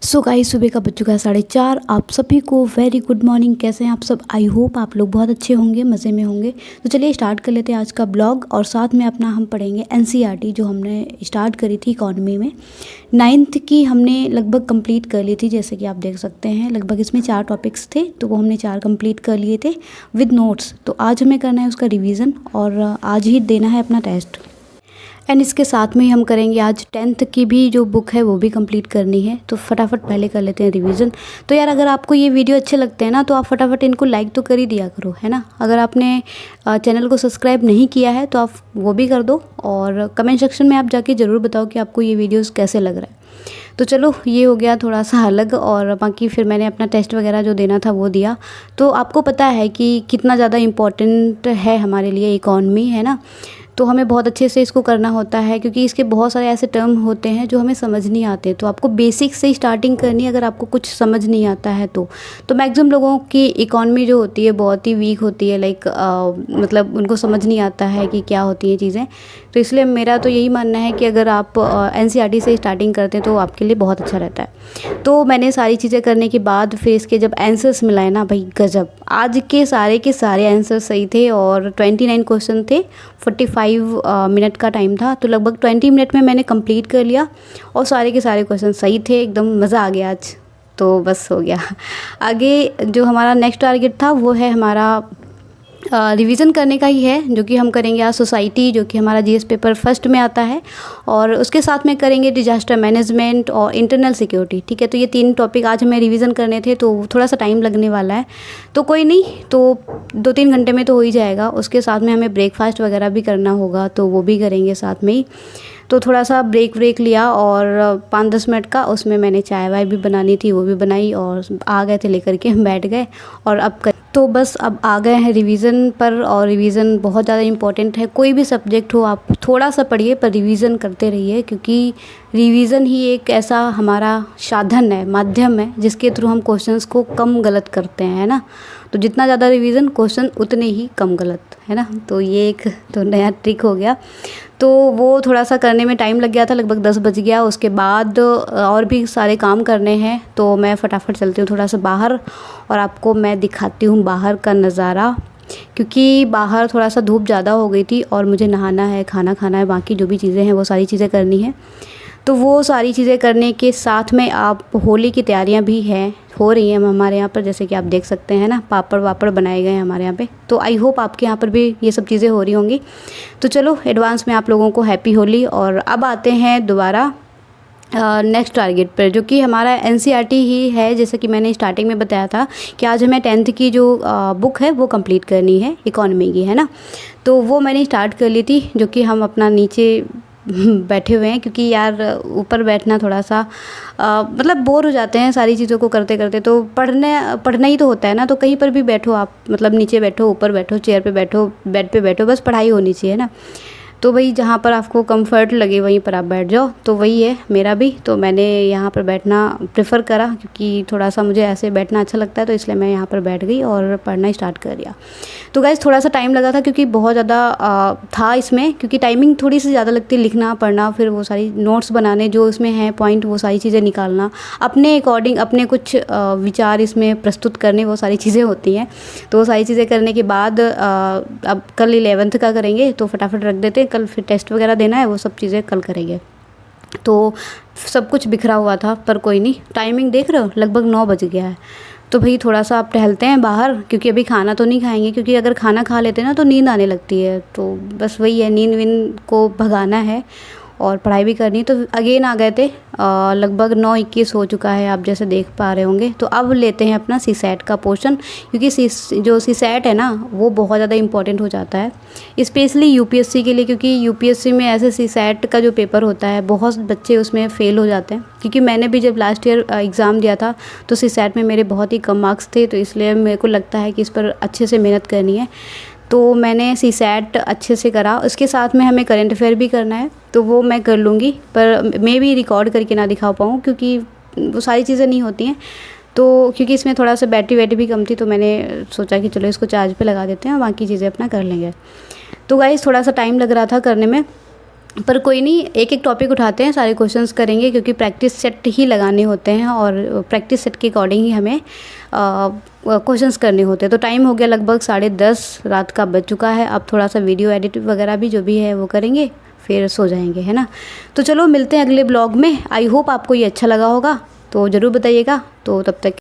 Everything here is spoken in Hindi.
सो गाइस, सुबह का बज चुका है 4:30। आप सभी को वेरी गुड मॉर्निंग। कैसे हैं आप सब? आई होप आप लोग बहुत अच्छे होंगे, मज़े में होंगे। तो चलिए स्टार्ट कर लेते हैं आज का ब्लॉग और साथ में अपना हम पढ़ेंगे एनसीईआरटी जो हमने स्टार्ट करी थी इकॉनमी में। 9th की हमने लगभग कंप्लीट कर ली थी, जैसे कि आप देख सकते हैं। लगभग इसमें 4 टॉपिक्स थे तो वो हमने 4 कंप्लीट कर लिए थे विद नोट्स। तो आज हमें करना है उसका रिवीजन और आज ही देना है अपना टेस्ट। एंड इसके साथ में ही हम करेंगे आज 10th की भी जो बुक है वो भी कंप्लीट करनी है। तो फटाफट पहले कर लेते हैं रिवीजन। तो यार, अगर आपको ये वीडियो अच्छे लगते हैं ना तो आप फटाफट इनको लाइक तो कर ही दिया करो, है ना। अगर आपने चैनल को सब्सक्राइब नहीं किया है तो आप वो भी कर दो और कमेंट सेक्शन में आप जाके ज़रूर बताओ कि आपको ये वीडियोज़ कैसे लग रहा है। तो चलो, ये हो गया थोड़ा सा अलग। और बाकी फिर मैंने अपना टेस्ट वगैरह जो देना था वो दिया। तो आपको पता है कि कितना ज़्यादा इम्पोर्टेंट है हमारे लिए इकॉनमी, है ना। तो हमें बहुत अच्छे से इसको करना होता है क्योंकि इसके बहुत सारे ऐसे टर्म होते हैं जो हमें समझ नहीं आते। तो आपको बेसिक से ही स्टार्टिंग करनी है। अगर आपको कुछ समझ नहीं आता है तो मैक्सिमम लोगों की इकॉनमी जो होती है बहुत ही वीक होती है। लाइक मतलब उनको समझ नहीं आता है कि क्या होती हैं चीज़ें। तो इसलिए मेरा तो यही मानना है कि अगर आप एनसीईआरटी से स्टार्टिंग करते हैं तो आपके लिए बहुत अच्छा रहता है। तो मैंने सारी चीज़ें करने के बाद फिर इसके जब आंसर्स मिलाए ना, भाई गजब। आज के सारे आंसर सही थे और 29 क्वेश्चन थे। 45 मिनट का टाइम था तो लगभग 20 मिनट में मैंने कंप्लीट कर लिया और सारे के सारे क्वेश्चन सही थे। एकदम मज़ा आ गया आज। तो बस हो गया। आगे जो हमारा नेक्स्ट टारगेट था वो है हमारा रिवीजन करने का ही है, जो कि हम करेंगे आज सोसाइटी, जो कि हमारा जीएस पेपर फर्स्ट में आता है। और उसके साथ में करेंगे डिजास्टर मैनेजमेंट और इंटरनल सिक्योरिटी। ठीक है, तो ये 3 टॉपिक आज हमें रिवीजन करने थे तो थोड़ा सा टाइम लगने वाला है। तो कोई नहीं, तो 2-3 घंटे में तो हो ही जाएगा। उसके साथ में हमें ब्रेकफास्ट वगैरह भी करना होगा तो वो भी करेंगे साथ में ही। तो थोड़ा सा ब्रेक लिया और 5-10 मिनट का उसमें मैंने चाय वाय भी बनानी थी, वो भी बनाई और आ गए थे लेकर के, बैठ गए। और तो बस अब आ गए हैं रिवीजन पर। और रिवीजन बहुत ज़्यादा इम्पॉर्टेंट है। कोई भी सब्जेक्ट हो आप थोड़ा सा पढ़िए पर रिवीजन करते रहिए, क्योंकि रिवीजन ही एक ऐसा हमारा साधन है, माध्यम है, जिसके थ्रू हम क्वेश्चंस को कम गलत करते हैं, है ना। तो जितना ज़्यादा रिवीजन, क्वेश्चन उतने ही कम गलत, है ना। तो ये एक तो नया ट्रिक हो गया। तो वो थोड़ा सा करने में टाइम लग गया था, लगभग 10 बज गया। उसके बाद और भी सारे काम करने हैं तो मैं फटाफट चलती हूँ थोड़ा सा बाहर और आपको मैं दिखाती हूँ बाहर का नज़ारा, क्योंकि बाहर थोड़ा सा धूप ज़्यादा हो गई थी और मुझे नहाना है, खाना खाना है, बाकी जो भी चीज़ें हैं वो सारी चीज़ें करनी है। तो वो सारी चीज़ें करने के साथ में आप होली की तैयारियां भी हो रही हैं हमारे यहाँ पर, जैसे कि आप देख सकते हैं ना, पापड़ वापड़ बनाए गए हैं हमारे यहाँ पे। तो आई होप आपके यहाँ पर भी ये सब चीज़ें हो रही होंगी। तो चलो, एडवांस में आप लोगों को हैप्पी होली। और अब आते हैं दोबारा नेक्स्ट टारगेट पर, जो कि हमारा एनसीईआरटी ही है। जैसे कि मैंने स्टार्टिंग में बताया था कि आज हमें 10th की जो बुक है वो कंप्लीट करनी है इकॉनमी की, है ना। तो वो मैंने स्टार्ट कर ली थी, जो कि हम अपना नीचे बैठे हुए हैं, क्योंकि यार ऊपर बैठना थोड़ा सा मतलब बोर हो जाते हैं सारी चीज़ों को करते करते। तो पढ़ना ही तो होता है ना। तो कहीं पर भी बैठो आप, मतलब नीचे बैठो, ऊपर बैठो, चेयर पे बैठो, बेड पे बैठो, बस पढ़ाई होनी चाहिए ना। तो भाई जहाँ पर आपको कंफर्ट लगे वहीं पर आप बैठ जाओ। तो वही है मेरा भी। तो मैंने यहाँ पर बैठना प्रेफर करा, क्योंकि थोड़ा सा मुझे ऐसे बैठना अच्छा लगता है। तो इसलिए मैं यहाँ पर बैठ गई और पढ़ना स्टार्ट कर दिया। तो गाइस, थोड़ा सा टाइम लगा था क्योंकि बहुत ज़्यादा था इसमें, क्योंकि टाइमिंग थोड़ी सी ज़्यादा लगती है, लिखना पढ़ना, फिर वो सारी नोट्स बनाने जो इसमें हैं पॉइंट, वो सारी चीज़ें निकालना, अपने अकॉर्डिंग अपने कुछ विचार इसमें प्रस्तुत करने, वो सारी चीज़ें होती हैं। तो वो सारी चीज़ें करने के बाद अब कल 11th का करेंगे तो फटाफट रख देते हैं। कल फिर टेस्ट वगैरह देना है, वो सब चीज़ें कल करेंगे। तो सब कुछ बिखरा हुआ था, पर कोई नहीं। टाइमिंग देख रहे हो, लगभग 9 बज गया है। तो भाई थोड़ा सा आप टहलते हैं बाहर, क्योंकि अभी खाना तो नहीं खाएंगे, क्योंकि अगर खाना खा लेते हैं ना तो नींद आने लगती है। तो बस वही है, नींद वींद को भगाना है और पढ़ाई भी करनी। तो अगेन आ गए थे। लगभग 9:21 हो चुका है, आप जैसे देख पा रहे होंगे। तो अब लेते हैं अपना सीसैट का पोर्शन, क्योंकि जो सीसैट है ना वो बहुत ज़्यादा इंपॉर्टेंट हो जाता है, स्पेशली यूपीएससी के लिए। क्योंकि यूपीएससी में ऐसे सीसैट का जो पेपर होता है, बहुत बच्चे उसमें फ़ेल हो जाते हैं। क्योंकि मैंने भी जब लास्ट ईयर एग्ज़ाम दिया था तो सीसैट में मेरे बहुत ही कम मार्क्स थे। तो इसलिए मेरे को लगता है कि इस पर अच्छे से मेहनत करनी है। तो मैंने सीसैट अच्छे से करा। उसके साथ में हमें करंट अफेयर भी करना है, तो वो मैं कर लूँगी, पर मैं भी रिकॉर्ड करके ना दिखा पाऊँ, क्योंकि वो सारी चीज़ें नहीं होती हैं। तो क्योंकि इसमें थोड़ा सा बैटरी भी कम थी, तो मैंने सोचा कि चलो इसको चार्ज पे लगा देते हैं और बाकी चीज़ें अपना कर लेंगे। तो गाइस, थोड़ा सा टाइम लग रहा था करने में। पर कोई नहीं, एक एक टॉपिक उठाते हैं, सारे क्वेश्चंस करेंगे क्योंकि प्रैक्टिस सेट ही लगाने होते हैं और प्रैक्टिस सेट के अकॉर्डिंग ही हमें क्वेश्चंस करने होते हैं। तो टाइम हो गया लगभग 10:30 रात का बज चुका है। अब थोड़ा सा वीडियो एडिट वगैरह भी जो भी है वो करेंगे, फिर सो जाएंगे, है ना। तो चलो मिलते हैं अगले ब्लॉग में। आई होप आपको ये अच्छा लगा होगा, तो ज़रूर बताइएगा। तो तब तक